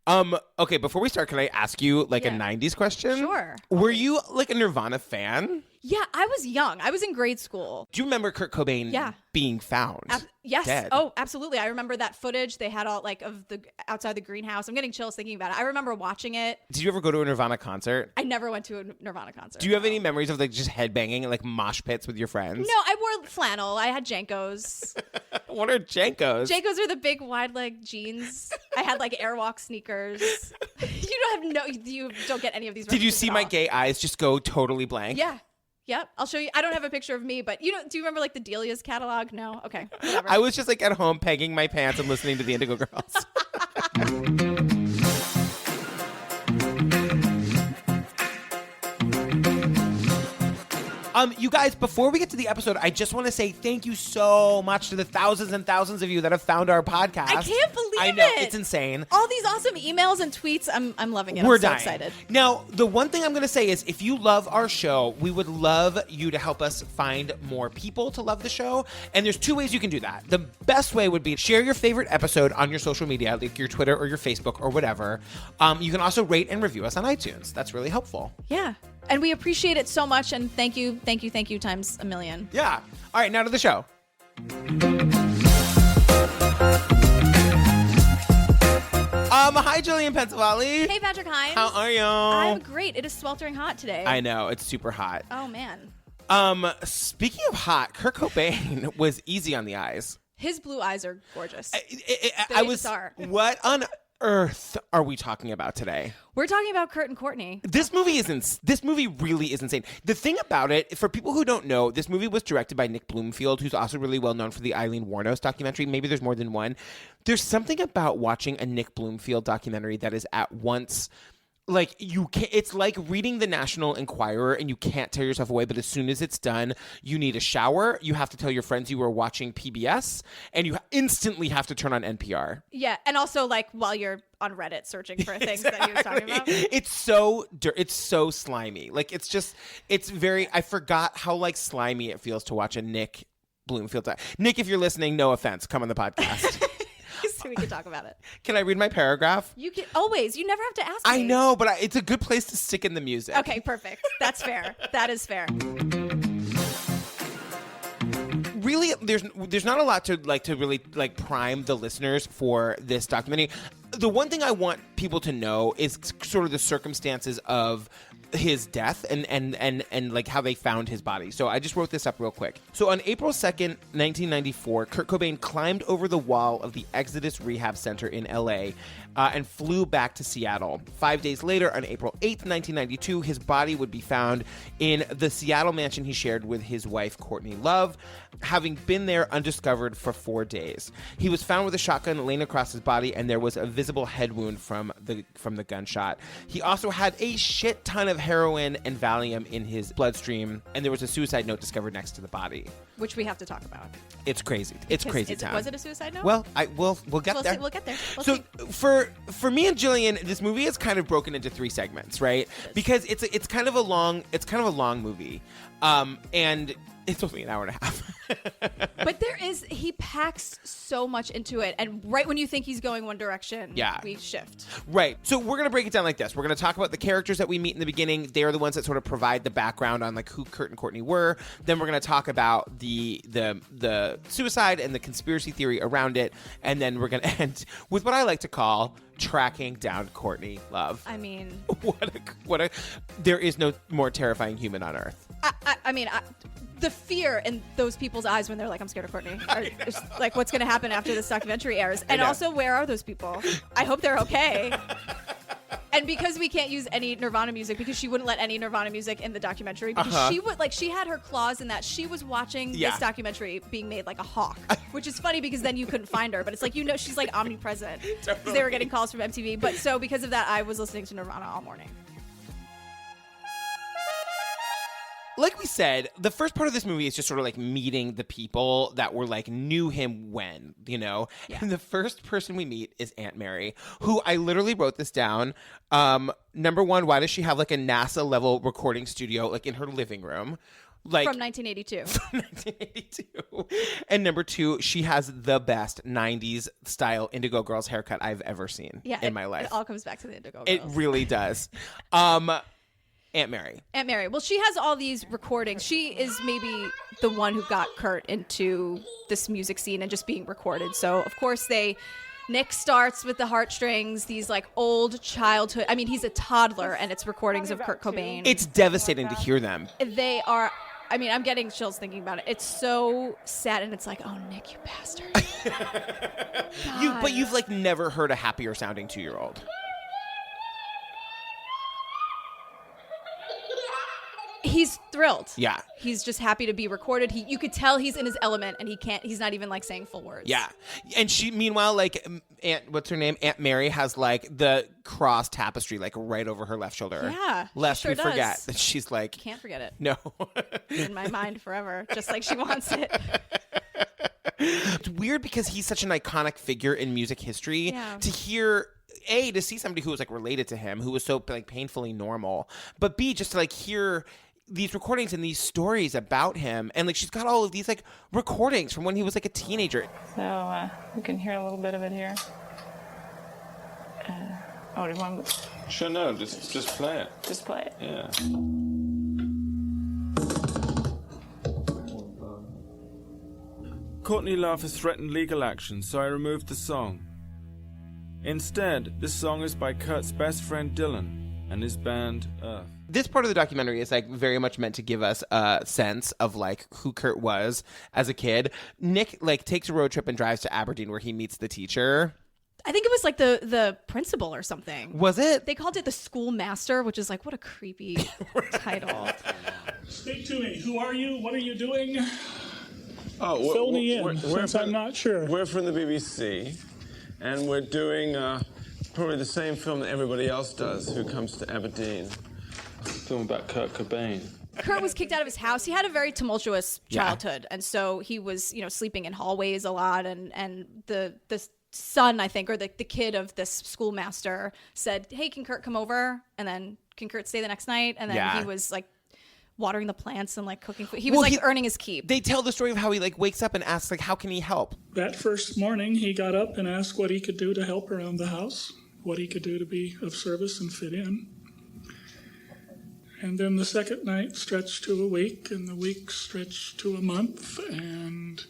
Okay, before we start, can I ask you like a 90s question? Sure. Were you like a Nirvana fan? Yeah, I was young. I was in grade school. Do you remember Kurt Cobain being found? Yes. Dead? Oh, absolutely. I remember that footage they had all like of the outside the greenhouse. I'm getting chills thinking about it. I remember watching it. Did you ever go to a Nirvana concert? I never went to a Nirvana concert. Do you have any memories of like just headbanging and like mosh pits with your friends? No, I wore flannel. I had Jankos. What are Jankos? Jankos are the big wide leg jeans. I had like Airwalk sneakers. You don't get any of these. Did you see my gay eyes just go totally blank? Yeah. Yep, I'll show you. I don't have a picture of me, but do you remember like the Delia's catalog? No? Okay, whatever. I was just like at home pegging my pants and listening to the Indigo Girls. You guys, before we get to the episode, I just want to say thank you so much to the thousands and thousands of you that have found our podcast. I can't believe it. I know, it's insane. All these awesome emails and tweets. I'm loving it. We're I'm so dying. excited. Now, the one thing I'm going to say is if you love our show, we would love you to help us find more people to love the show. And there's two ways you can do that. The best way would be to share your favorite episode on your social media, like your Twitter or your Facebook or whatever. You can also rate and review us on iTunes. That's really helpful. Yeah. And we appreciate it so much. And thank you times a million. Yeah. All right, now to the show. Hi, Jillian Pensavalle. Hey, Patrick Hines. How are you? I'm great. It is sweltering hot today. I know. It's super hot. Oh, man. Speaking of hot, Kurt Cobain was easy on the eyes. His blue eyes are gorgeous. What on earth are we talking about today? We're talking about Kurt and Courtney. This movie really is insane. The thing about it, for people who don't know, this movie was directed by Nick Broomfield, who's also really well known for the Eileen Wuornos documentary. Maybe there's more than one. There's something about watching a Nick Broomfield documentary that is at once like you can't. It's like reading the National Enquirer and you can't tear yourself away. But as soon as it's done, you need a shower. You have to tell your friends you were watching PBS, and you instantly have to turn on NPR. Yeah, and also like while you're on Reddit searching for things that he was talking about. It's so slimy. Like it's very. I forgot how like slimy it feels to watch a Nick Bloomfield. Nick, if you're listening, no offense, come on the podcast. So we can talk about it. Can I read my paragraph? You can always. You never have to ask me. I know, but it's a good place to stick in the music. Okay, perfect. That's fair. That is fair. Really, there's not a lot to really prime the listeners for this documentary. The one thing I want people to know is sort of the circumstances of his death and like how they found his body. So I just wrote this up real quick. So on April 2nd, 1994, Kurt Cobain climbed over the wall of the Exodus Rehab Center in LA and flew back to Seattle. 5 days later, on April 8th, 1992, his body would be found in the Seattle mansion he shared with his wife, Courtney Love, having been there undiscovered for 4 days. He was found with a shotgun laying across his body, and there was a visible head wound from the gunshot. He also had a shit ton of heroin and Valium in his bloodstream, and there was a suicide note discovered next to the body. Which we have to talk about. It's crazy. It's crazy town. Was it a suicide note? Well, we'll get there. We'll get there. So for me and Jillian, this movie is kind of broken into three segments, right? Because it's kind of a long movie, and it's only an hour and a half. But he packs so much into it, and right when you think he's going one direction, we shift. Right. So we're going to break it down like this. We're going to talk about the characters that we meet in the beginning. They are the ones that sort of provide the background on like who Kurt and Courtney were. Then we're going to talk about the suicide and the conspiracy theory around it, and then we're going to end with what I like to call tracking down Courtney Love. I mean, what a there is no more terrifying human on earth. I mean, the fear in those people's eyes when they're like, I'm scared of Courtney. Like, what's going to happen after this documentary airs? And also, where are those people? I hope they're okay. And because we can't use any Nirvana music, because she wouldn't let any Nirvana music in the documentary, because she had her claws in that. She was watching this documentary being made like a hawk, which is funny because then you couldn't find her. But it's like, she's like omnipresent because they were getting calls from MTV. But so because of that, I was listening to Nirvana all morning. Like we said, the first part of this movie is just sort of like meeting the people that were like knew him when, Yeah. And the first person we meet is Aunt Mary, who I literally wrote this down. Number one, why does she have like a NASA level recording studio like in her living room? Like From 1982. 1982. And number 2, she has the best 90s style Indigo Girls haircut I've ever seen in my life. It all comes back to the Indigo Girls. It really does. Aunt Mary. Aunt Mary. Well, she has all these recordings. She is maybe the one who got Kurt into this music scene and just being recorded. So, of course, Nick starts with the heartstrings, these like old childhood. I mean, he's a toddler and it's recordings of Kurt Cobain. It's devastating to hear them. They are, I mean, I'm getting chills thinking about it. It's so sad and it's like, oh, Nick, you bastard. But you've like never heard a happier sounding 2-year-old. He's thrilled. Yeah. He's just happy to be recorded. You could tell he's in his element and he's not even like saying full words. Yeah. And she, meanwhile, like, what's her name? Aunt Mary has like the cross tapestry like right over her left shoulder. Yeah. Lest sure we forget does. that she's like. Can't forget it. No. In my mind forever, just like she wants it. It's weird because he's such an iconic figure in music history. Yeah. To hear. A, to see somebody who was like related to him, who was so like painfully normal, but B, just to like hear these recordings and these stories about him, and like she's got all of these like recordings from when he was like a teenager. So we can hear a little bit of it here. Do you want? Sure, no, just play it. Just play it. Yeah. Courtney Love has threatened legal action, so I removed the song. Instead, this song is by Kurt's best friend Dylan and his band Ahhhhh. This part of the documentary is like very much meant to give us a sense of like who Kurt was as a kid. Nick like takes a road trip and drives to Aberdeen where he meets the teacher. I think it was like the principal or something. Was it? They called it the schoolmaster, which is like, what a creepy title. Speak to me. Who are you? What are you doing? Oh, Fill me in, since I'm not sure. We're from the BBC, and we're doing probably the same film that everybody else does who comes to Aberdeen. A film about Kurt Cobain. Kurt was kicked out of his house. He had a very tumultuous childhood, and so he was, sleeping in hallways a lot. And the son, I think, or the kid of this schoolmaster said, "Hey, can Kurt come over?" And then, "Can Kurt stay the next night?" And then he was like watering the plants and like cooking food. He was earning his keep. They tell the story of how he like wakes up and asks like, "How can he help?" That first morning, he got up and asked what he could do to help around the house, what he could do to be of service and fit in. And then the second night stretched to a week, and the week stretched to a month, and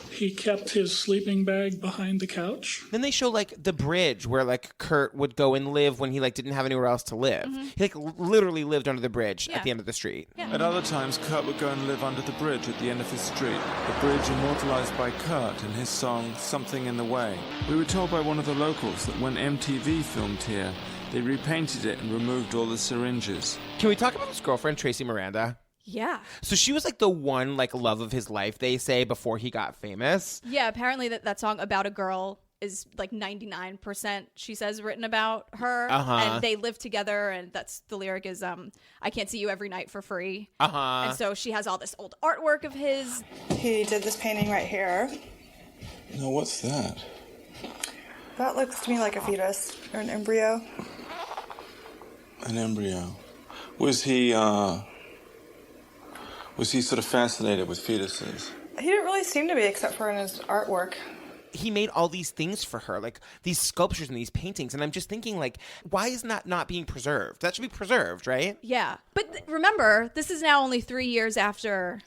he kept his sleeping bag behind the couch. Then they show like the bridge where like Kurt would go and live when he like didn't have anywhere else to live. Mm-hmm. He like literally lived under the bridge at the end of the street. Yeah. At other times, Kurt would go and live under the bridge at the end of his street. The bridge immortalized by Kurt in his song, Something in the Way. We were told by one of the locals that when MTV filmed here, they repainted it and removed all the syringes. Can we talk about his girlfriend, Tracy Miranda? Yeah. So she was like the one like love of his life, they say, before he got famous. Yeah, apparently that song About a Girl is like 99%, she says, written about her. And they live together, and that's the lyric is I can't see you every night for free. And so she has all this old artwork of his. He did this painting right here. No, what's that? That looks to me like a fetus or an embryo. An embryo. Was he sort of fascinated with fetuses? He didn't really seem to be, except for in his artwork. He made all these things for her, like these sculptures and these paintings. And I'm just thinking, like, why is that not being preserved? That should be preserved, right? Yeah. But remember, this is now only 3 years after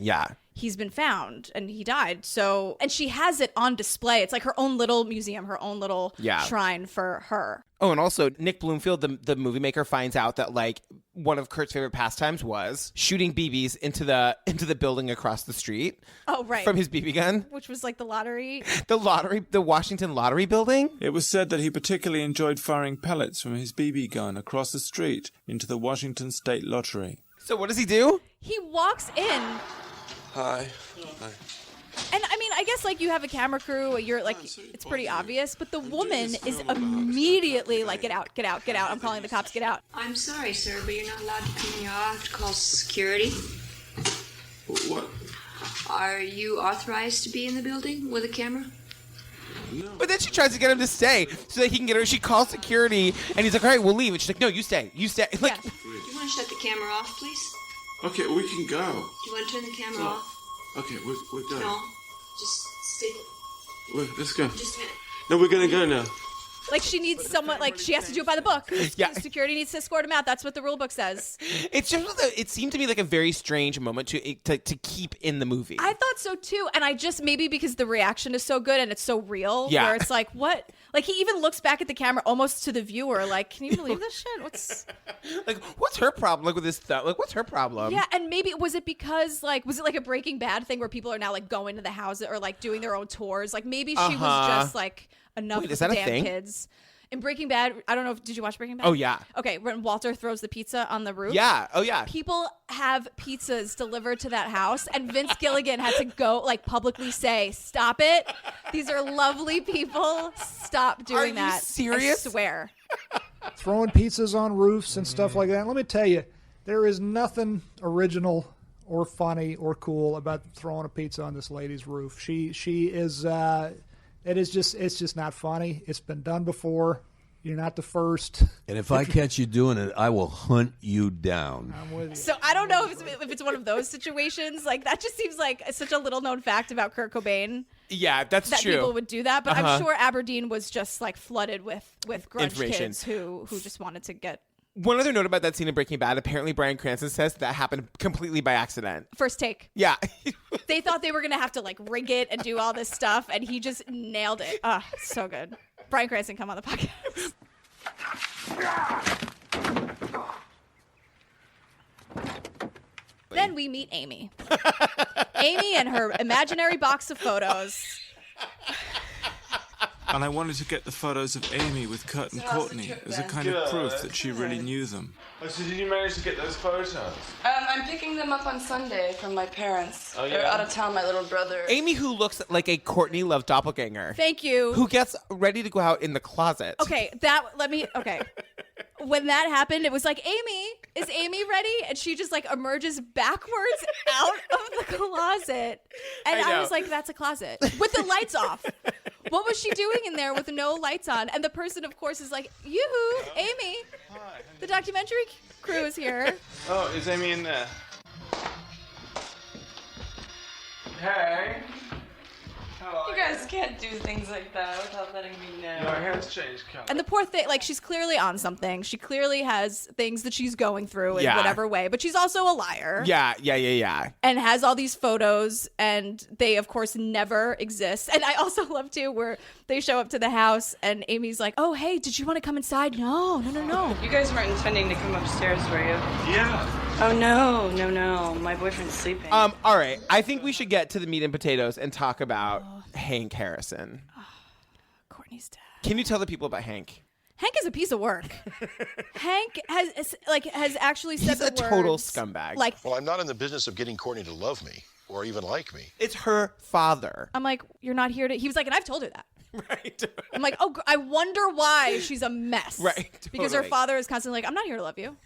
he's been found and he died. So, and she has it on display. It's like her own little museum, her own little shrine for her. Oh, and also Nick Broomfield, the movie maker, finds out that like one of Kurt's favorite pastimes was shooting BBs into the building across the street. Oh, right. From his BB gun. Which was like the lottery. The Washington Lottery building. It was said that he particularly enjoyed firing pellets from his BB gun across the street into the Washington State Lottery. So what does he do? He walks in. Hi. And I mean, I guess like you have a camera crew, you're like, it's pretty obvious, but the woman is immediately like, get out, get out, get out. I'm calling the cops, get out. I'm sorry, sir, but you're not allowed to come in. You'll have to call security. What? Are you authorized to be in the building with a camera? No. But then she tries to get him to stay so that he can get her. She calls security, and he's like, all right, we'll leave. And she's like, no, you stay. You stay. Like, Do you want to shut the camera off, please? Okay, we can go. Do you want to turn the camera off? Okay, we're done. No. Just stay. Let's go. Just a minute. No, we're gonna go now. Like she needs someone, like she has to do it by the book. Yeah. Security needs to escort him out. That's what the rule book says. It's just it seemed to me like a very strange moment to keep in the movie. I thought so too, and I just maybe because the reaction is so good and it's so real, Yeah. where it's like, what? Like he even looks back at the camera, almost to the viewer, like, can you believe this shit? What's like, what's her problem? Like with this stuff, like what's her problem? Yeah, and maybe was it because like was it like a Breaking Bad thing where people are now like going to the house or like doing their own tours? Like maybe she was just like enough Wait, with is the that a damn thing? kids. In Breaking Bad, I don't know did you watch Breaking Bad? Oh yeah. Okay, when Walter throws the pizza on the roof. Yeah. Oh yeah. People have pizzas delivered to that house, and Vince Gilligan had to go like publicly say, "Stop it! These are lovely people. Stop doing Are you that." serious? I swear. Throwing pizzas on roofs and stuff like that. Let me tell you, there is nothing original or funny or cool about throwing a pizza on this lady's roof. She is. It's just not funny. It's been done before. You're not the first. And if I catch you doing it, I will hunt you down. I'm with you. So I don't know if it's one of those situations. Like that just seems like such a little known fact about Kurt Cobain Yeah, that's that true. people would do that. But I'm sure Aberdeen was just like flooded with grunge Information. kids who just wanted to get One other note about that scene in Breaking Bad, apparently Bryan Cranston says that happened completely by accident. first take. Yeah. They thought they were gonna have to like rig it and do all this stuff, and he just nailed it. Ah, so good. Bryan Cranston, come on the podcast. Then we meet Amy. Amy and her imaginary box of photos. And I wanted to get the photos of Amy with Kurt and Courtney as a kind of proof that she really knew them. Oh, so did you manage to get those photos? I'm picking them up on Sunday from my parents. Oh, yeah? They're out of town, my little brother. Amy, who looks like a Courtney Love doppelganger. Thank you. Who gets ready to go out in the closet. Okay, okay. When that happened, it was like, Amy, is Amy ready? And she just like emerges backwards out of the closet. And I was like, that's a closet with the lights off. What was she doing in there with no lights on? And the person, of course, is like, yoo-hoo, Amy. Hi. The documentary crew is here. Oh, is Amy in there? Hey. You guys can't do things like that without letting me know. Your hair's changed color. And the poor thing, like, she's clearly on something. She clearly has things that she's going through in Yeah. whatever way. But she's also a liar. Yeah. And has all these photos, and they, of course, never exist. And I also love, too, where they show up to the house, and Amy's like, oh, hey, did you want to come inside? No. You guys weren't intending to come upstairs, were you? Yeah. Oh, no. My boyfriend's sleeping. All right. I think we should get to the meat and potatoes and talk about Hank Harrison. Courtney's dad. Can you tell the people about Hank? Hank is a piece of work. Hank has actually said He's the a total words, scumbag. Like, Well, I'm not in the business of getting Courtney to love me or even like me. It's her father. I'm like, you're not here to. He was like, and I've told her that. Right. I'm like, oh, I wonder why she's a mess. Right, Because her totally. father is constantly like, I'm not here to love you.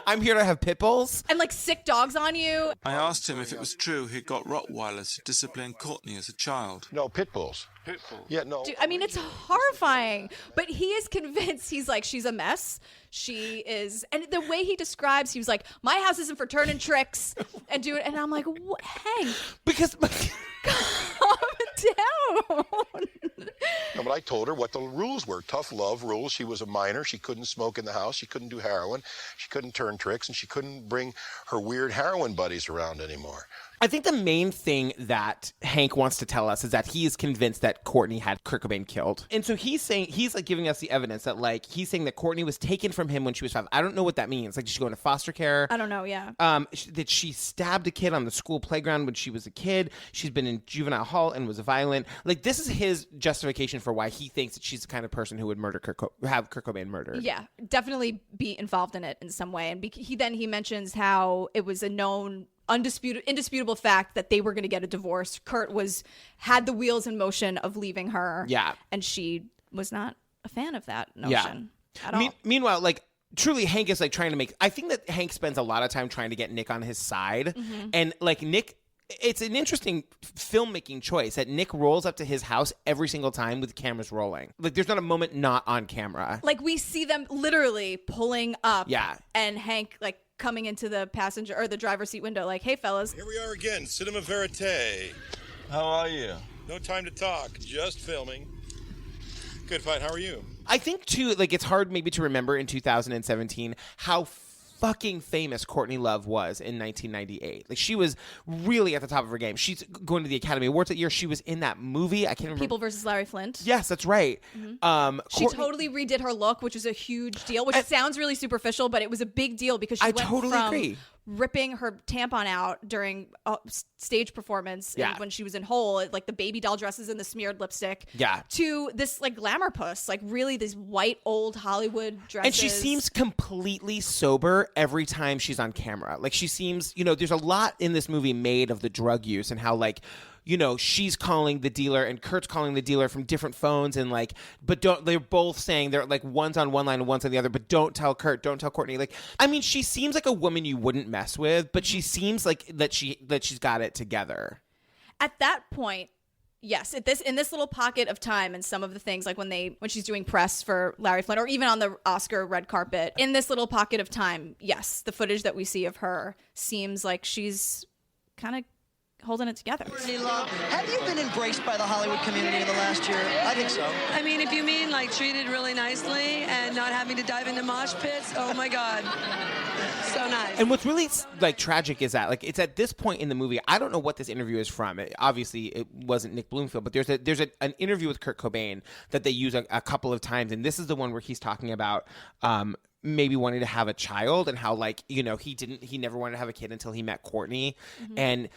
I'm here to have pit bulls. And like sick dogs on you. I asked him if it was true he'd got Rottweilers to discipline Courtney as a child. No, pit bulls. Yeah, no. Dude, I mean, it's horrifying. But he is convinced. He's like, she's a mess. She is. And the way he describes, he was like, my house isn't for turning tricks and do it. And I'm like, Hank, Because calm down. No, but I told her what the rules were. Tough love rules. She was a minor. She couldn't smoke in the house. She couldn't do heroin. She couldn't turn tricks. And she couldn't bring her weird heroin buddies around anymore. I think the main thing that Hank wants to tell us is that he is convinced that Courtney had Kurt Cobain killed. And so he's like giving us the evidence that like he's saying that Courtney was taken from him when she was 5. I don't know what that means. Like, did she go into foster care? I don't know. Yeah. That she stabbed a kid on the school playground when she was a kid. She's been in juvenile hall and was violent. Like, this is his justification for why he thinks that she's the kind of person who would have Kurt Cobain murdered. Yeah, definitely be involved in it in some way. And he mentions how it was a known, indisputable fact that they were going to get a divorce. Kurt had the wheels in motion of leaving her. Yeah, and she was not a fan of that notion at all. Meanwhile, like, truly, Hank is like trying to make. I think that Hank spends a lot of time trying to get Nick on his side, and like Nick. It's an interesting filmmaking choice that Nick rolls up to his house every single time with cameras rolling. Like, there's not a moment not on camera. Like, we see them literally pulling up. Yeah. And Hank, like, coming into the passenger or the driver's seat window, like, "Hey, fellas." Here we are again, Cinema Verite. How are you? No time to talk, just filming. Good, fine. How are you? I think, too, like, it's hard maybe to remember in 2017 how fucking famous Courtney Love was in 1998. Like, she was really at the top of her game. She's going to the Academy Awards that year. She was in that movie. I can't remember. People versus Larry Flint. Yes, that's right. She totally redid her look, which was a huge deal, which sounds really superficial, but it was a big deal because she went totally from agree. ripping her tampon out during a stage performance when she was in Hole, like the baby doll dresses and the smeared lipstick, to this like glamour puss, like really these white old Hollywood dresses. And she seems completely sober every time she's on camera. Like, she seems, there's a lot in this movie made of the drug use and how, like, she's calling the dealer and Kurt's calling the dealer from different phones and like, they're both saying they're like one's on one line and one's on the other, but don't tell Kurt, don't tell Courtney. Like, I mean, she seems like a woman you wouldn't mess with, but she seems like that she's got it together. At that point, yes, in this little pocket of time and some of the things like when she's doing press for Larry Flint or even on the Oscar red carpet, in this little pocket of time, yes, the footage that we see of her seems like she's kind of holding it together. Courtney Love, have you been embraced by the Hollywood community in the last year? I think so. I mean, if you mean like treated really nicely and not having to dive into mosh pits, oh my God. So nice. And what's really like tragic is that like it's at this point in the movie, I don't know what this interview is from. Obviously, it wasn't Nick Broomfield, but there's an interview with Kurt Cobain that they use a couple of times, and this is the one where he's talking about maybe wanting to have a child and how like he never wanted to have a kid until he met Courtney, and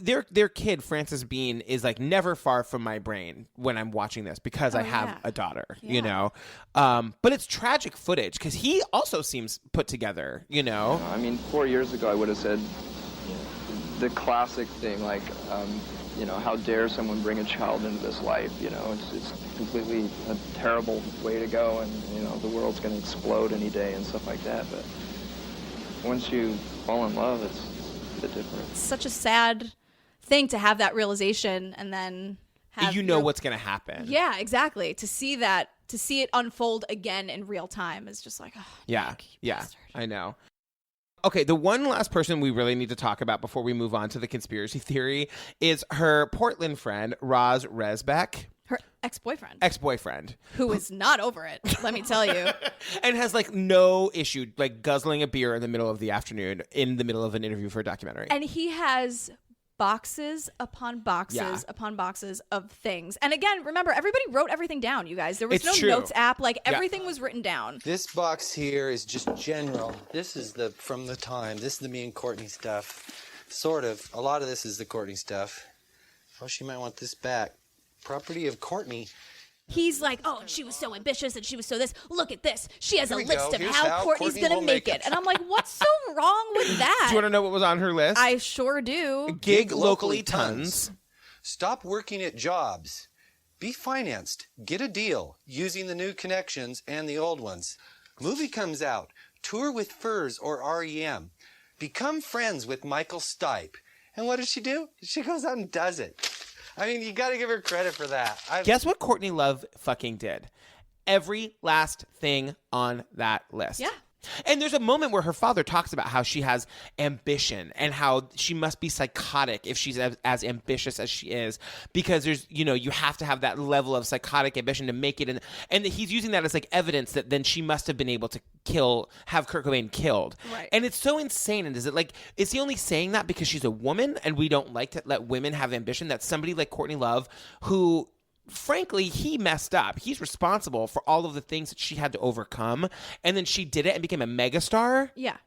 their kid, Frances Bean, is like never far from my brain when I'm watching this because I have a daughter, but it's tragic footage because he also seems put together, I mean, 4 years ago, I would have said the classic thing, like, how dare someone bring a child into this life, it's completely a terrible way to go and, the world's going to explode any day and stuff like that. But once you fall in love, it's different. It's such a sad thing to have that realization and then have what's going to happen. Yeah, exactly. To see it unfold again in real time is just like, oh, Nick, you bastard. I know. Okay, the one last person we really need to talk about before we move on to the conspiracy theory is her Portland friend, Roz Resbeck. Her ex-boyfriend. Who is not over it, let me tell you. And has like no issue like guzzling a beer in the middle of the afternoon in the middle of an interview for a documentary. And he has boxes upon boxes upon boxes of things. And again, remember, everybody wrote everything down, you guys. There was no notes app. Like everything was written down. This box here is just general. This is from the time. This is the me and Courtney stuff. Sort of. A lot of this is the Courtney stuff. Oh, she might want this back. Property of Courtney. He's like, oh, she was so ambitious and she was so this. Look at this. She has a list of how Courtney's going to make it. And I'm like, what's so wrong with that? Do you want to know what was on her list? I sure do. Gig locally tons. Stop working at jobs. Be financed. Get a deal using the new connections and the old ones. Movie comes out. Tour with Furs or REM. Become friends with Michael Stipe. And what does she do? She goes out and does it. I mean, you got to give her credit for that. Guess what Courtney Love fucking did? Every last thing on that list. Yeah. And there's a moment where her father talks about how she has ambition and how she must be psychotic if she's as ambitious as she is, because there's, you have to have that level of psychotic ambition to make it. And he's using that as like evidence that then she must have been able to have Kurt Cobain killed. Right. And it's so insane. And is he only saying that because she's a woman and we don't like to let women have ambition? That somebody like Courtney Love, who frankly, he messed up. He's responsible for all of the things that she had to overcome. And then she did it and became a megastar. Yeah.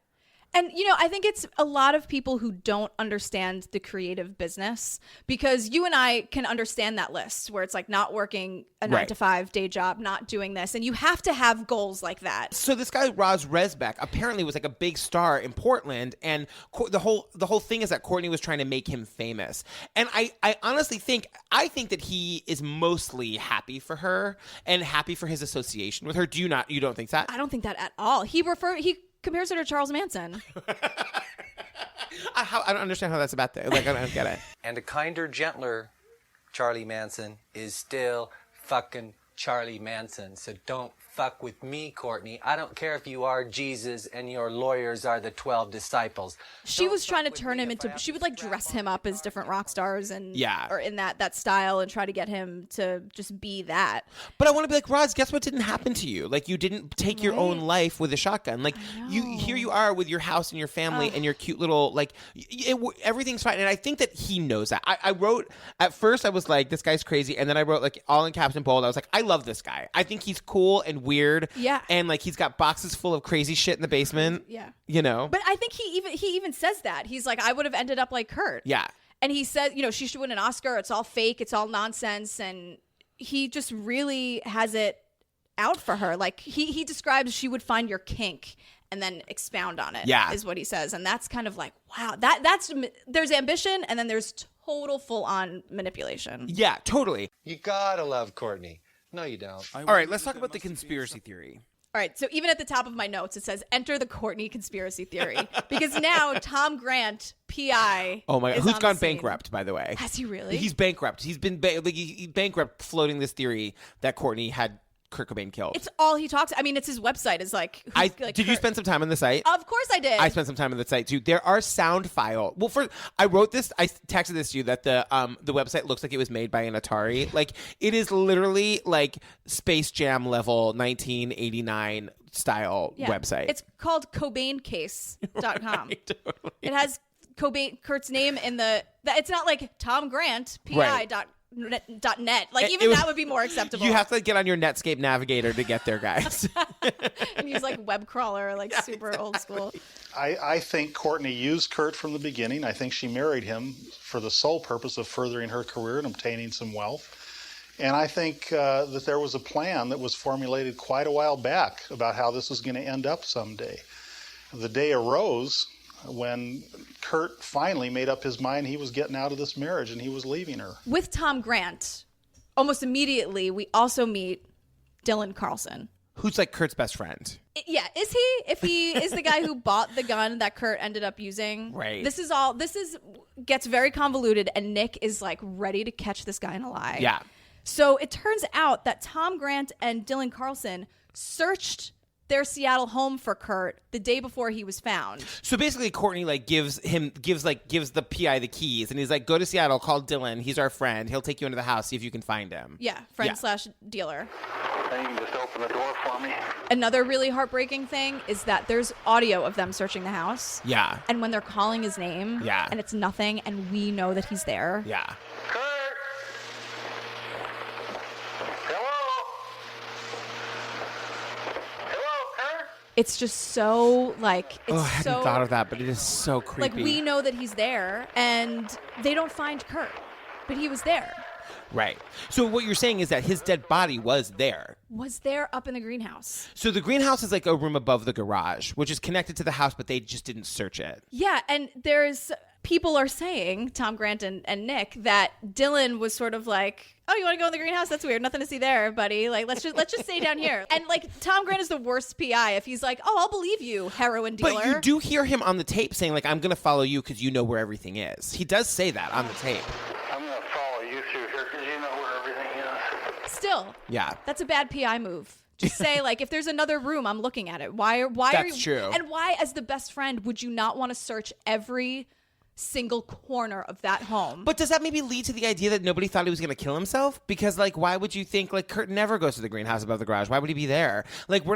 And, I think it's a lot of people who don't understand the creative business, because you and I can understand that list where it's like not working a 9-to-5 day job, not doing this. And you have to have goals like that. So this guy, Roz Resbeck, apparently was like a big star in Portland. And the whole thing is that Courtney was trying to make him famous. And I honestly think that he is mostly happy for her and happy for his association with her. You don't think that? I don't think that at all. He compares her to Charles Manson. I don't understand how that's about that. Like, I don't get it. And a kinder, gentler Charlie Manson is still fucking Charlie Manson. So don't fuck with me, Courtney. I don't care if you are Jesus and your lawyers are the 12 disciples. She was trying to turn him into, she would like dress him up as different rock stars and Yeah. or in that style and try to get him to just be that. But I want to be like, Roz, guess what didn't happen to you? Like, you didn't take your own life with a shotgun. Like, here you are with your house and your family and your cute little, like, everything's fine. And I think that he knows that. I wrote, at first I was like, this guy's crazy. And then I wrote, like, all in caps and bold. I was like, I love this guy. I think he's cool and weird. Yeah. And, like, he's got boxes full of crazy shit in the basement. Yeah. You know? But I think he even says that. He's like, I would have ended up like Kurt. Yeah. And he said, you know, she should win an Oscar. It's all fake. It's all nonsense. And he just really has it out for her. Like, he describes she would find your kink and then expound on it. Yeah. Is what he says. And that's kind of like, wow, that's there's ambition and then there's total full-on manipulation. Yeah, totally. You gotta love Courtney. No, you don't. All right, let's talk about the conspiracy theory. All right, so even at the top of my notes, it says, enter the Courtney conspiracy theory. Because now Tom Grant, P.I. Oh my God, is who's on gone the scene. bankrupt, by the way? Has he really? He's bankrupt. He's been he's bankrupt floating this theory that Courtney had Kurt Cobain killed. It's all he talks. I mean, it's his website. Is like, Did you spend some time on the site? Of course I did. I spent some time on the site too. There are sound file. Well, I wrote this. I texted this to you that the website looks like it was made by an Atari. Like, it is literally like Space Jam level 1989 style website. It's called CobainCase.com. Right, totally. It has Kurt's name in the. It's not like Tom Grant PI.net. Like, even that would be more acceptable. You have to get on your Netscape Navigator to get there, guys. And use like web crawler, like super old school. I think Courtney used Kurt from the beginning. I think she married him for the sole purpose of furthering her career and obtaining some wealth. And I think that there was a plan that was formulated quite a while back about how this was going to end up someday. The day arose when Kurt finally made up his mind he was getting out of this marriage and he was leaving her. With Tom Grant, almost immediately, we also meet Dylan Carlson. Who's like Kurt's best friend. Yeah, is he? If he is the guy who bought the gun that Kurt ended up using. Right. This gets very convoluted, and Nick is like ready to catch this guy in a lie. Yeah. So it turns out that Tom Grant and Dylan Carlson searched their Seattle home for Kurt the day before he was found. So basically, Courtney like gives the PI the keys, and he's like, "Go to Seattle, call Dylan. He's our friend. He'll take you into the house, see if you can find him." Yeah, friend/dealer. You can just open the door for me. Another really heartbreaking thing is that there's audio of them searching the house. Yeah. And when they're calling his name, yeah, and it's nothing, and we know that he's there. Yeah. It's just so like it's I hadn't thought of that, but it is so creepy. Like, we know that he's there, and they don't find Kurt, but he was there. Right. So what you're saying is that his dead body was there. Was there up in the greenhouse. So the greenhouse is like a room above the garage, which is connected to the house, but they just didn't search it. Yeah, and people are saying, Tom Grant and Nick, that Dylan was sort of like, oh, you want to go in the greenhouse? That's weird. Nothing to see there, buddy. Like, let's just stay down here. And like, Tom Grant is the worst PI if he's like, oh, I'll believe you, heroin dealer. But you do hear him on the tape saying, like, I'm going to follow you because you know where everything is. He does say that on the tape. I'm going to follow you through here because you know where everything is. Still. Yeah. That's a bad PI move. Just say, like, if there's another room, I'm looking at it. Why That's are you? True. And why, as the best friend, would you not want to search every single corner of that home? But does that maybe lead to the idea that nobody thought he was going to kill himself? Because, like, why would you think, like, Kurt never goes to the greenhouse above the garage? Why would he be there? Like, they're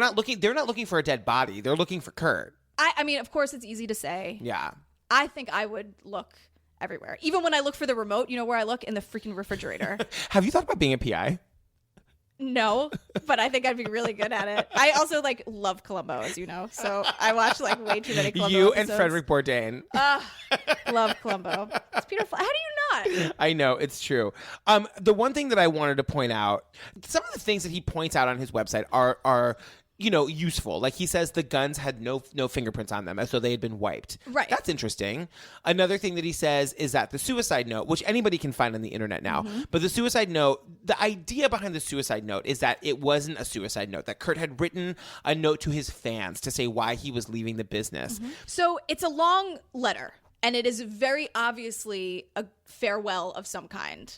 not looking for a dead body. They're looking for Kurt. I mean, of course, it's easy to say. Yeah. I think I would look everywhere. Even when I look for the remote, you know where I look? In the freaking refrigerator. Have you thought about being a PI? No, but I think I'd be really good at it. I also like love Columbo, as you know, so I watch like way too many Columbo You episodes. and Frederick Bourdain. Love Columbo. It's Peter. How do you not? I know, it's true. The one thing that I wanted to point out, some of the things that he points out on his website are useful. Like, he says the guns had no fingerprints on them, as though they had been wiped. Right. That's interesting. Another thing that he says is that the suicide note, which anybody can find on the internet now, but the suicide note, the idea behind the suicide note is that it wasn't a suicide note, that Kurt had written a note to his fans to say why he was leaving the business. So it's a long letter, and it is very obviously a farewell of some kind.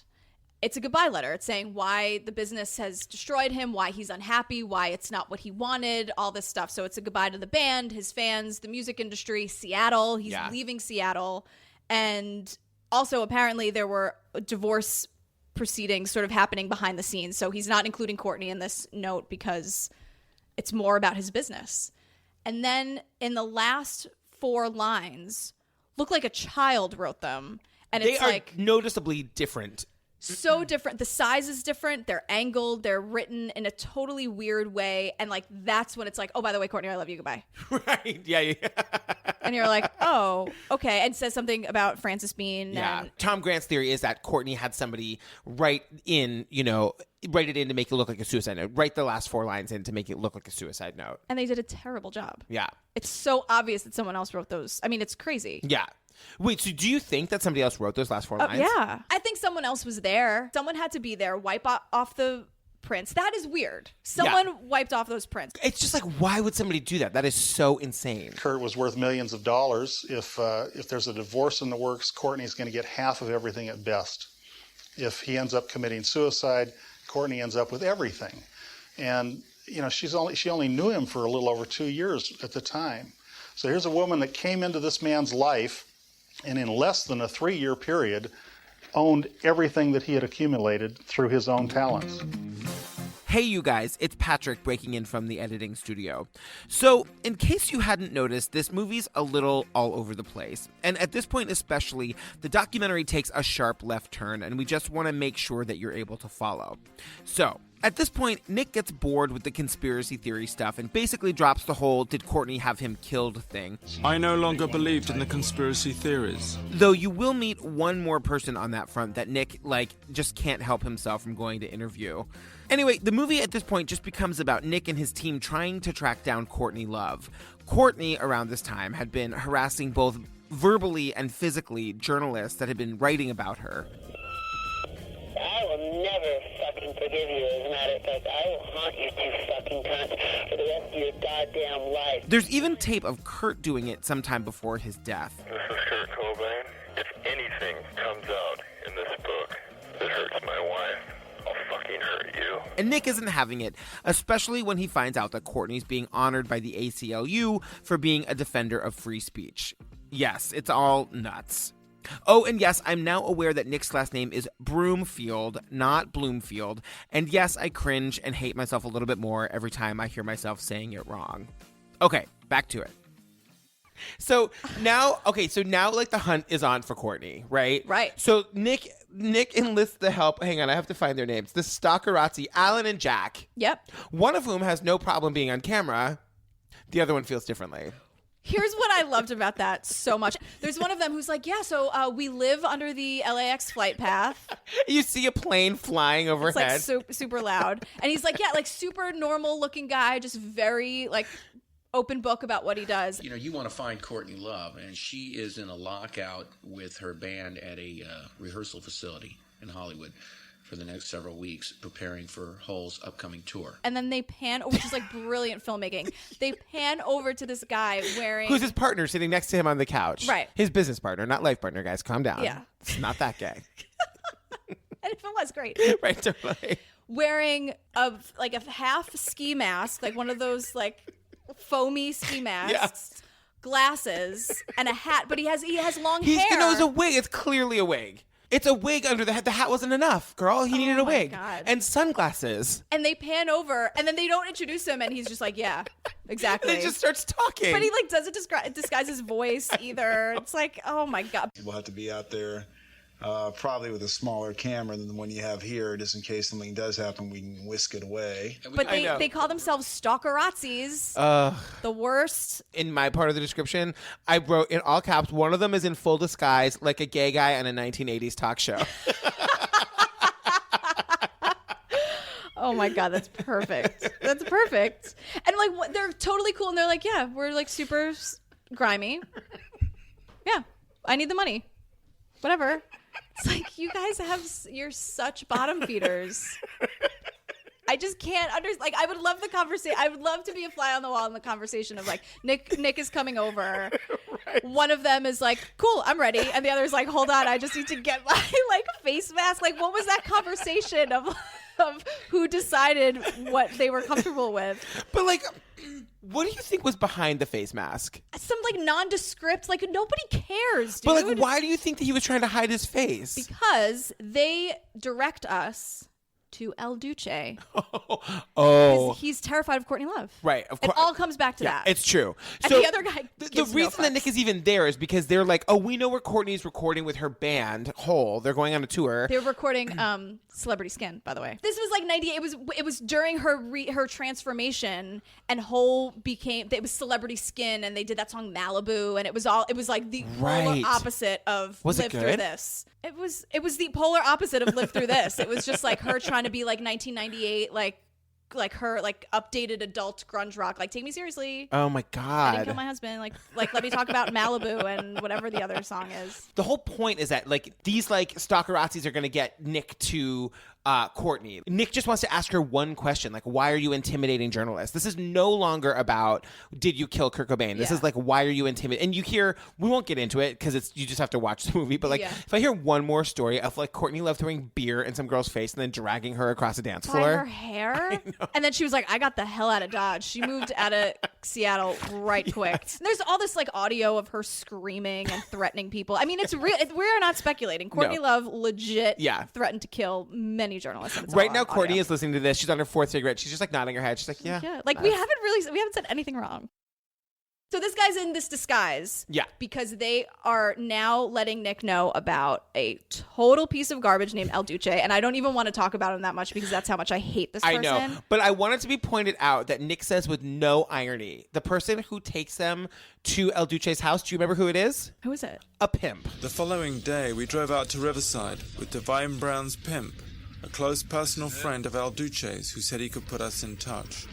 it's a goodbye letter. It's saying why the business has destroyed him, why he's unhappy, why it's not what he wanted, all this stuff. So it's a goodbye to the band, his fans, the music industry, Seattle. He's leaving Seattle. And also, apparently, there were divorce proceedings sort of happening behind the scenes. So he's not including Courtney in this note because it's more about his business. And then in the last 4 lines, look like a child wrote them. And They it's are like noticeably different. so different. The size is different. They're angled. They're written in a totally weird way. And like, that's when it's like, oh, by the way, Courtney, I love you. Goodbye. Right. Yeah. And you're like, oh, okay. And says something about Frances Bean. Yeah. And Tom Grant's theory is that Courtney had somebody write it in to make it look like a suicide note. Write the last 4 lines in to make it look like a suicide note. and they did a terrible job. Yeah. It's so obvious that someone else wrote those. I mean, it's crazy. Yeah. Wait, so do you think that somebody else wrote those last 4 lines? Yeah. I think someone else was there. Someone had to be there, wipe off the prints. That is weird. Someone wiped off those prints. It's just like, why would somebody do that? That is so insane. Kurt was worth millions of dollars. If there's a divorce in the works, Courtney's going to get half of everything at best. If he ends up committing suicide, Courtney ends up with everything. And she only knew him for a little over 2 years at the time. So here's a woman that came into this man's life and in less than a 3-year period owned everything that he had accumulated through his own talents. Hey, you guys, it's Patrick breaking in from the editing studio. So, in case you hadn't noticed, this movie's a little all over the place. And at this point especially, the documentary takes a sharp left turn, and we just want to make sure that you're able to follow. So, at this point, Nick gets bored with the conspiracy theory stuff and basically drops the whole "did Courtney have him killed" thing. I no longer believed in the conspiracy theories. Though you will meet one more person on that front that Nick, just can't help himself from going to interview. Anyway, the movie at this point just becomes about Nick and his team trying to track down Courtney Love. Courtney, around this time, had been harassing both verbally and physically journalists that had been writing about her. I will never fucking forgive you. As a matter of fact, I will haunt you two fucking cunts for the rest of your goddamn life. There's even tape of Kurt doing it sometime before his death. This is Kurt Cobain. If anything comes out in this book that hurts my wife, I'll fucking hurt you. And Nick isn't having it, especially when he finds out that Courtney's being honored by the ACLU for being a defender of free speech. Yes, it's all nuts. Oh, and yes, I'm now aware that Nick's last name is Broomfield, not Bloomfield. And yes, I cringe and hate myself a little bit more every time I hear myself saying it wrong. Okay, back to it. So now the hunt is on for Courtney, right? Right. So Nick enlists the help. Hang on, I have to find their names. The Stalkerazzi, Alan and Jack. Yep. One of whom has no problem being on camera. The other one feels differently. Here's what I loved about that so much. There's one of them who's like, so we live under the LAX flight path. You see a plane flying overhead. It's like super loud. And he's like, super normal looking guy, just very open book about what he does. You want to find Courtney Love, and she is in a lockout with her band at a rehearsal facility in Hollywood for the next several weeks, preparing for Hull's upcoming tour. And then they pan, which is brilliant filmmaking. They pan over to this guy wearing... Who's his partner sitting next to him on the couch. Right. His business partner, not life partner, guys. Calm down. Yeah. It's not that gay. And if it was, great. Right, totally. Wearing a half ski mask, one of those foamy ski masks, glasses, and a hat. But he has long hair. It's a wig. It's clearly a wig. It's a wig under the hat. The hat wasn't enough, girl. He needed a wig. God. And sunglasses. And they pan over, and then they don't introduce him, and he's just like, yeah, exactly. And he just starts talking. But he doesn't disguise his voice either. It's like, oh my God. We'll have to be out there probably with a smaller camera than the one you have here, just in case something does happen, we can whisk it away. But they call themselves Stalkerazzis. The worst. In my part of the description, I wrote in all caps, one of them is in full disguise like a gay guy on a 1980s talk show. Oh my God, that's perfect. That's perfect. And they're totally cool, and they're like, yeah, we're super grimy. Yeah, I need the money. Whatever. It's like, you guys you're such bottom feeders. I just can't understand. Like, I would love the conversation. I would love to be a fly on the wall in the conversation of like, Nick is coming over. Right. One of them is like, cool, I'm ready. And the other is like, hold on, I just need to get my like face mask. Like, what was that conversation of who decided what they were comfortable with? But like, what do you think was behind the face mask? Some like nondescript, like nobody cares, dude. But like, why do you think that he was trying to hide his face? Because they direct us to El Duce. Oh. He's terrified of Courtney Love. Right, of course. It all comes back to that. It's true. And So the other guy the reason that Nick is even there is because they're like, oh, we know where Courtney's recording with her band, Hole. They're going on a tour. They were recording Celebrity Skin, by the way. This was like 98. It was during her transformation, and Hole it was Celebrity Skin, and they did that song Malibu, and it was like the polar opposite of Live Through This. It was the polar opposite of Live Through This. It was just like her trying to be like 1998, like her like updated adult grunge rock. Like, take me seriously. Oh my God. I didn't kill my husband. Like let me talk about Malibu and whatever the other song is. The whole point is that like these like stalkerazzis are going to get Nick to Courtney. Nick just wants to ask her one question, like, why are you intimidating journalists? This is no longer about did you kill Kurt Cobain. This is like, why are you intimidating? And you hear, we won't get into it because you just have to watch the movie. But like, if I hear one more story of like Courtney Love throwing beer in some girl's face and then dragging her across a dance floor, by her hair, and then she was like, I got the hell out of Dodge. She moved out of Seattle right quick. And there's all this like audio of her screaming and threatening people. I mean, it's real. We're not speculating. Courtney Love legit threatened to kill many journalists. Right now, Courtney is listening to this. She's on her 4th cigarette. She's just like nodding her head. She's like, yeah. Like, we haven't said anything wrong. So this guy's in this disguise. Yeah. Because they are now letting Nick know about a total piece of garbage named El Duce. And I don't even want to talk about him that much because that's how much I hate this person. I know. But I want it to be pointed out that Nick says with no irony, the person who takes them to El Duce's house, do you remember who it is? Who is it? A pimp. The following day, we drove out to Riverside with Divine Brown's pimp, a close personal friend of El Duce's who said he could put us in touch.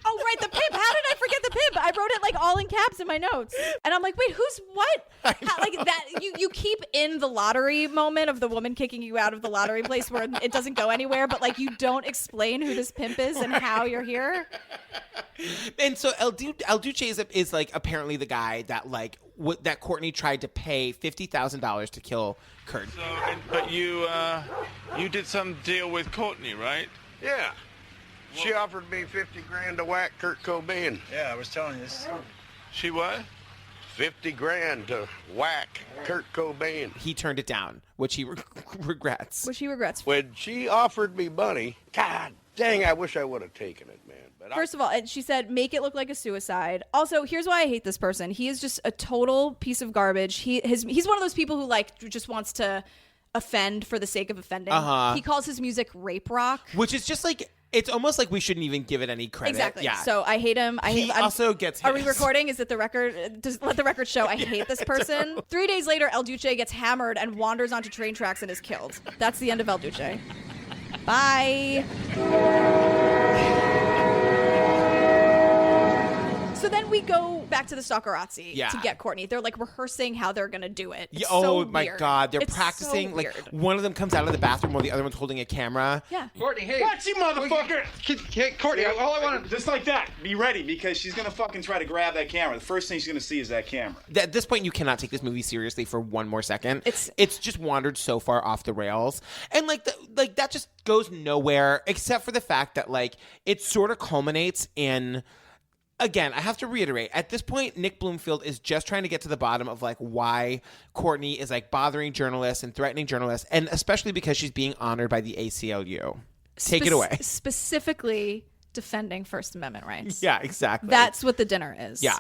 Oh, right, the pimp. How did I forget the pimp? I wrote it like all in caps in my notes. And I'm like, wait, who's what? Like that, you keep in the lottery moment of the woman kicking you out of the lottery place where it doesn't go anywhere, but like you don't explain who this pimp is and how you're here. And so El Duce is like apparently the guy that like that Courtney tried to pay $50,000 to kill Kurt. So, but you did some deal with Courtney, right? Yeah. She offered me $50,000 to whack Kurt Cobain. Yeah, I was telling you this. She what? $50,000 to whack Kurt Cobain. He turned it down, which he regrets. When she offered me money, God dang, I wish I would have taken it, man. But First of all, she said, make it look like a suicide. Also, here's why I hate this person. He is just a total piece of garbage. He's one of those people who like just wants to offend for the sake of offending. He calls his music rape rock. Which is just like, it's almost like we shouldn't even give it any credit. Exactly. Yeah. So I hate him. He also gets Are we his. recording? Is it the record? Let the record show I hate this person. 3 days later, El Duce gets hammered and wanders onto train tracks and is killed. That's the end of El Duce. Bye. So then we go back to the stalkerazzi to get Courtney. They're like rehearsing how they're going to do it. It's so my weird. God. They're It's practicing. so Like weird. one of them comes out of the bathroom while the other one's holding a camera. Yeah. Courtney, hey. What, you motherfucker? Courtney, all I want to... Just like that. Be ready, because she's going to fucking try to grab that camera. The first thing she's going to see is that camera. At this point, you cannot take this movie seriously for one more second. It's just wandered so far off the rails. And like that just goes nowhere except for the fact that like it sort of culminates in... Again, I have to reiterate, at this point, Nick Broomfield is just trying to get to the bottom of like why Courtney is like bothering journalists and threatening journalists, and especially because she's being honored by the ACLU. Take it away. Specifically defending First Amendment rights. Yeah, exactly. That's what the dinner is. Yeah.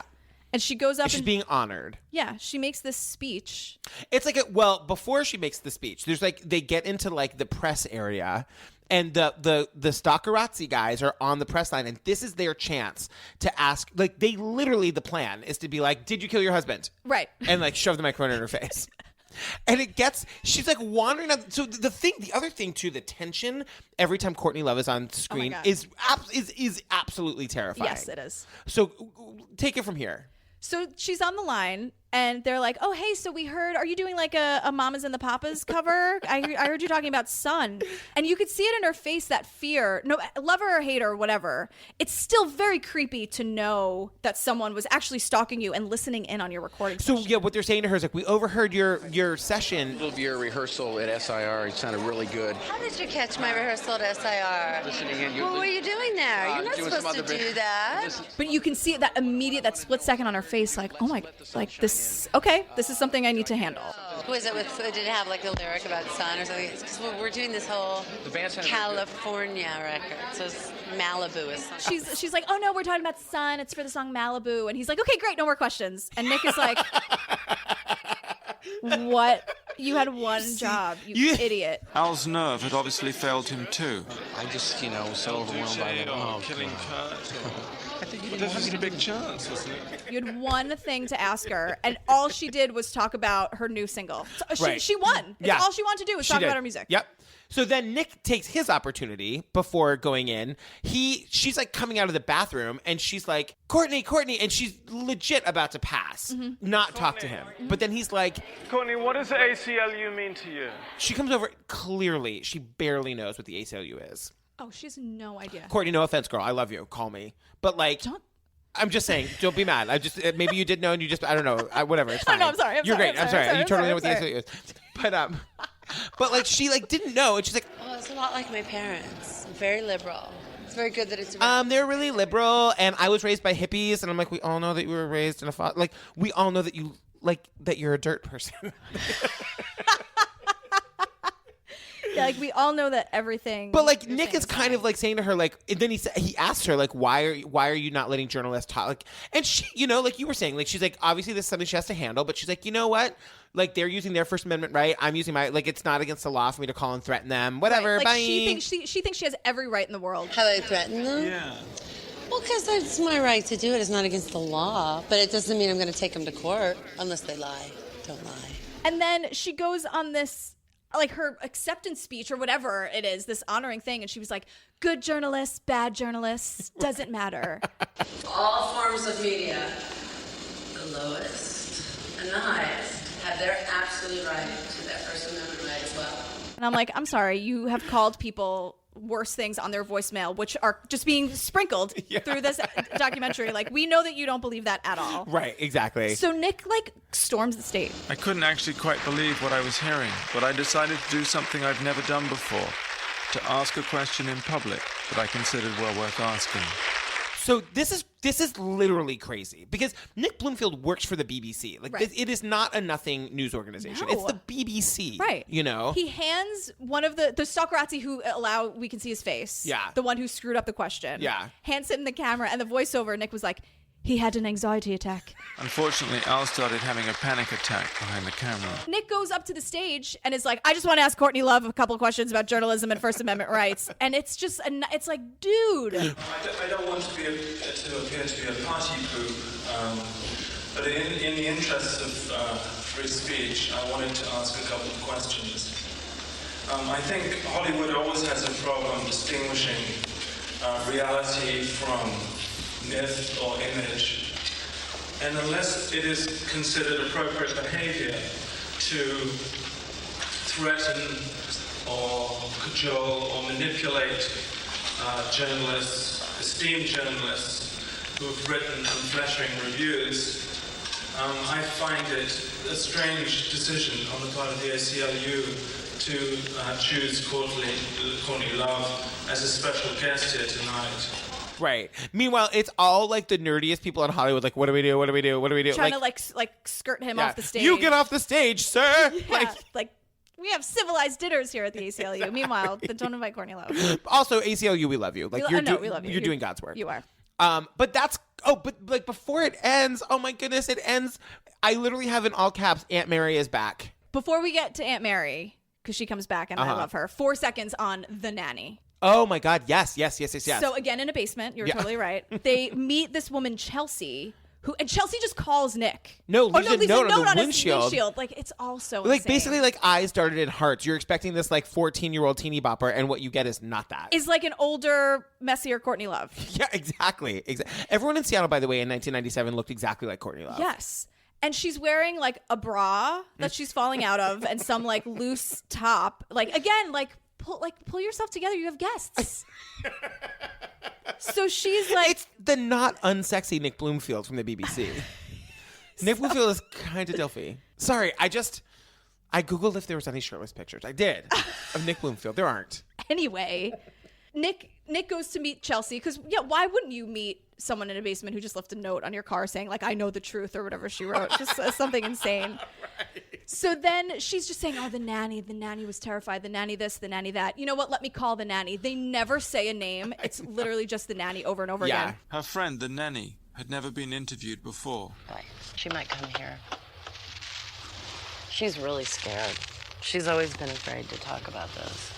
And she goes up she's being honored. Yeah, she makes this speech. It's like before she makes the speech, there's like they get into like the press area. And the stalkerazzi guys are on the press line, and this is their chance to ask. Like, they literally, the plan is to be like, "Did you kill your husband?" Right. And like shove the microphone in her face. And she's like wandering out. So the other thing too, the tension every time Courtney Love is on screen is absolutely terrifying. Yes, it is. So take it from here. So she's on the line. And they're like, oh, hey, so we heard, are you doing like a Mamas and the Papas cover? I heard you talking about Sun. And you could see it in her face, that fear. No, love her or hate her or whatever. It's still very creepy to know that someone was actually stalking you and listening in on your recording So, session. yeah, what they're saying to her is like, we overheard your session. A little of your rehearsal at SIR. It sounded really good. How did you catch my rehearsal at SIR? Listening in. What were you doing there? You're not doing some supposed to other do that. But you can see that immediate, that split second on her face, like, oh my, like this, okay, this is something I need to handle. Was it with, did it have like a lyric about sun or something? Because we're doing this whole California record, so it's Malibu is something. She's like, oh no, we're talking about Sun. It's for the song Malibu. And he's like, okay, great, no more questions. And Nick is like, what? You had one job, you idiot. Al's nerve had obviously failed him too. I just, was so overwhelmed by it. Killing Kurt. I think you didn't want a big chance, wasn't it? You had one thing to ask her, and all she did was talk about her new single. So she won. Yeah. All she wanted to do was talk about her music. Yep. So then Nick takes his opportunity before going in. She's like coming out of the bathroom and she's like, Courtney, and she's legit about to pass, not talk to him. But then he's like, Courtney, what does the ACLU mean to you? She comes over, clearly, she barely knows what the ACLU is. Oh, she has no idea. Courtney, no offense, girl. I love you. Call me. But like, I'm just saying, don't be mad. I just, maybe you did know and you just, I don't know. Whatever, it's fine. No, I'm sorry. You're great. I'm sorry. You totally know what the ACLU is. But like, she like didn't know, and she's like, Oh, it's a lot like my parents. Very liberal. It's very good that it's. They're really liberal, and I was raised by hippies, and I'm like, we all know that you were raised in a like, we all know that you like that you're a dirt person. Yeah, like we all know that everything. But like Nick is kind of like saying to her, like, and then he asked her like, why are you not letting journalists talk? Like, and she, like you were saying, like she's like, obviously this is something she has to handle, but she's like, you know what? Like they're using their First Amendment right. I'm using my, like, it's not against the law for me to call and threaten them. Whatever. Right. Like, bye. She thinks she has every right in the world. Have I threatened them? Yeah. Well, because it's my right to do it. It's not against the law, but it doesn't mean I'm going to take them to court unless they lie. Don't lie. And then she goes on this, like her acceptance speech or whatever it is, this honoring thing, and she was like, good journalists, bad journalists, doesn't matter. All forms of media, the lowest and the highest, have their absolute right to their First Amendment right as well. And I'm like, I'm sorry, you have called people worse things on their voicemail, which are just being sprinkled through this documentary. Like, we know that you don't believe that at all. Right, exactly. So Nick, like, storms the stage. I couldn't actually quite believe what I was hearing, but I decided to do something I've never done before, to ask a question in public that I considered well worth asking. So this is literally crazy because Nick Broomfield works for the BBC. Like, it is not a nothing news organization. No. It's the BBC. Right. He hands one of the stalkerazzi who we can see his face. Yeah. The one who screwed up the question. Yeah. Hands him the camera and the voiceover. Nick was like, he had an anxiety attack. Unfortunately, Al started having a panic attack behind the camera. Nick goes up to the stage and is like, I just want to ask Courtney Love a couple of questions about journalism and First Amendment rights. And it's just, it's like, dude. I don't want to appear to be a party poop, but in the interests of free speech, I wanted to ask a couple of questions. I think Hollywood always has a problem distinguishing reality from myth or image, and unless it is considered appropriate behavior to threaten or cajole or manipulate journalists, esteemed journalists who've written unflattering reviews, I find it a strange decision on the part of the ACLU to choose Courtney Love as a special guest here tonight. Right. Meanwhile, it's all like the nerdiest people in Hollywood. Like, what do we do? What do we do? What do we do? Trying to like skirt him off the stage. You get off the stage, sir. Yeah, like we have civilized dinners here at the ACLU. Meanwhile, don't invite Courtney Love. Also, ACLU, we love you. Like, we love you. You're doing God's work. You are. But like before it ends, oh my goodness, it ends. I literally have in all caps, Aunt Mary is back. Before we get to Aunt Mary, because she comes back and I love her, 4 seconds on The Nanny. Oh my God, yes. So again, in a basement, you're totally right. They meet this woman, Chelsea, and Chelsea just calls Nick. No, leaves a note on the windshield. His windshield. Like, it's all so like insane. Basically like eyes darted in hearts. You're expecting this like 14-year-old teeny bopper, and what you get is not that. Is like an older, messier Courtney Love. Yeah, exactly. Everyone in Seattle, by the way, in 1997 looked exactly like Courtney Love. Yes. And she's wearing like a bra that she's falling out of and some like loose top. Like again, pull yourself together. You have guests. So she's like, it's the not unsexy Nick Broomfield from the BBC. Nick Broomfield is kind of Dilfy. Sorry, I Googled if there was any shirtless pictures. I did of Nick Broomfield. There aren't. Anyway, Nick goes to meet Chelsea because why wouldn't you meet someone in a basement who just left a note on your car saying like I know the truth or whatever she wrote, just something insane. Right. So then she's just saying, oh, the nanny was terrified, the nanny this, the nanny that. You know what? Let me call the nanny. They never say a name. It's literally just the nanny over and over again. Her friend, the nanny, had never been interviewed before. She might come here. She's really scared. She's always been afraid to talk about this.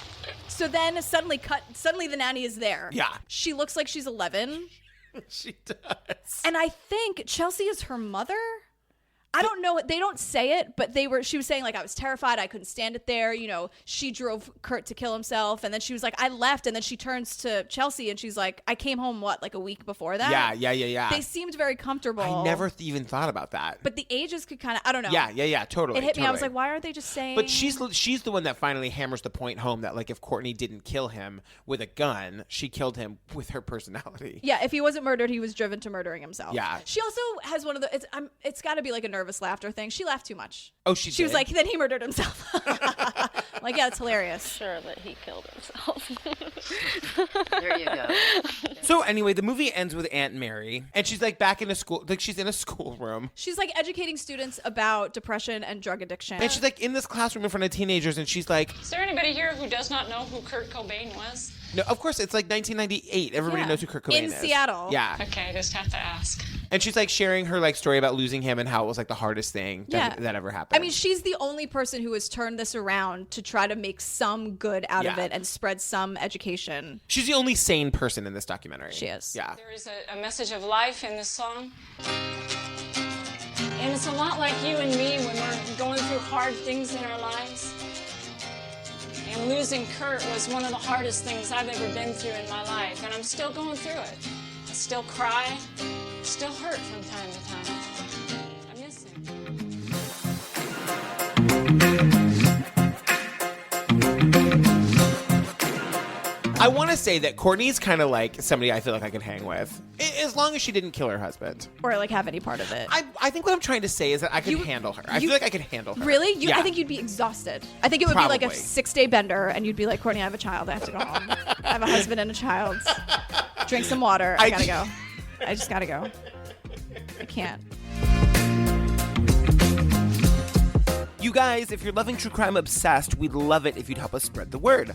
So then suddenly the nanny is there. Yeah. She looks like she's 11. She does. And I think Chelsea is her mother. I don't know. They don't say it, but she was saying like, I was terrified. I couldn't stand it there. You know, she drove Kurt to kill himself. And then she was like, I left. And then she turns to Chelsea and she's like, I came home, like a week before that? Yeah. They seemed very comfortable. I never even thought about that. But the ages could kind of, I don't know. Yeah, totally. It hit me. I was like, why aren't they just saying? But she's the one that finally hammers the point home that like if Courtney didn't kill him with a gun, she killed him with her personality. Yeah, if he wasn't murdered, he was driven to murdering himself. Yeah. She also has one of the, it's got to be like a nervous laughter thing. She laughed too much. Oh, she was like, then he murdered himself. Like, yeah, it's hilarious. Sure that he killed himself. There you go. So anyway, the movie ends with Aunt Mary, and she's like back in a school, like she's in a schoolroom. She's like educating students about depression and drug addiction. And she's like in this classroom in front of teenagers, and she's like, is there anybody here who does not know who Kurt Cobain was? No, of course, it's like 1998. Everybody knows who Kurt Cobain is. In Seattle. Yeah. Okay, I just have to ask. And she's like sharing her like story about losing him and how it was like the hardest thing that ever happened. I mean, she's the only person who has turned this around to try to make some good out of it and spread some education. She's the only sane person in this documentary. She is. Yeah. There is a message of life in this song. And it's a lot like you and me when we're going through hard things in our lives. And losing Kurt was one of the hardest things I've ever been through in my life. And I'm still going through it. I still cry, still hurt from time to time. I miss him. I want to say that Courtney's kind of like somebody I feel like I could hang with. As long as she didn't kill her husband. Or like have any part of it. I think what I'm trying to say is that I could handle her. I feel like I could handle her. Really? I think you'd be exhausted. I think it would be like a 6-day bender and you'd be like, Courtney, I have a child. I have to go home. I have a husband and a child. Drink some water. I gotta go. I just gotta go. I can't. You guys, if you're loving True Crime Obsessed, we'd love it if you'd help us spread the word.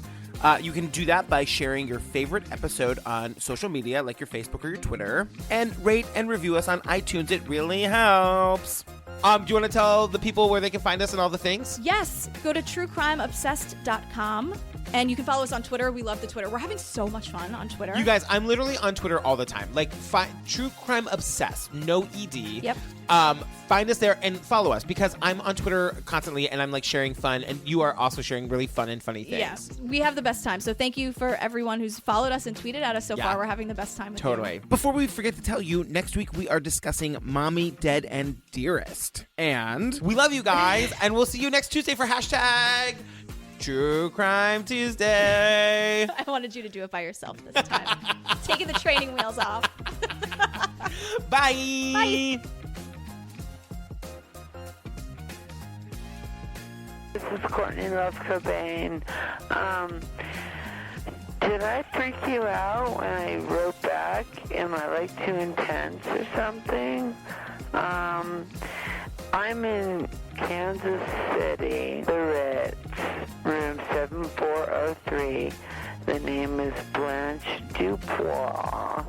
You can do that by sharing your favorite episode on social media, like your Facebook or your Twitter, and rate and review us on iTunes. It really helps. Do you want to tell the people where they can find us and all the things? Yes. Go to truecrimeobsessed.com. And you can follow us on Twitter. We love the Twitter. We're having so much fun on Twitter. You guys, I'm literally on Twitter all the time. Like, True Crime Obsessed, no ED. Yep. Find us there and follow us because I'm on Twitter constantly and I'm like sharing fun and you are also sharing really fun and funny things. Yeah, we have the best time. So thank you for everyone who's followed us and tweeted at us so far. We're having the best time with Totally. you. Before we forget to tell you, next week we are discussing Mommy, Dead, and Dearest. And we love you guys and we'll see you next Tuesday for hashtag True Crime Tuesday. I wanted you to do it by yourself this time. Taking the training wheels off. Bye. Bye. This is Courtney Love Cobain. Did I freak you out when I wrote back? Am I like too intense or something? I'm in Kansas City, the Ritz, room 7403. The name is Blanche Dupois.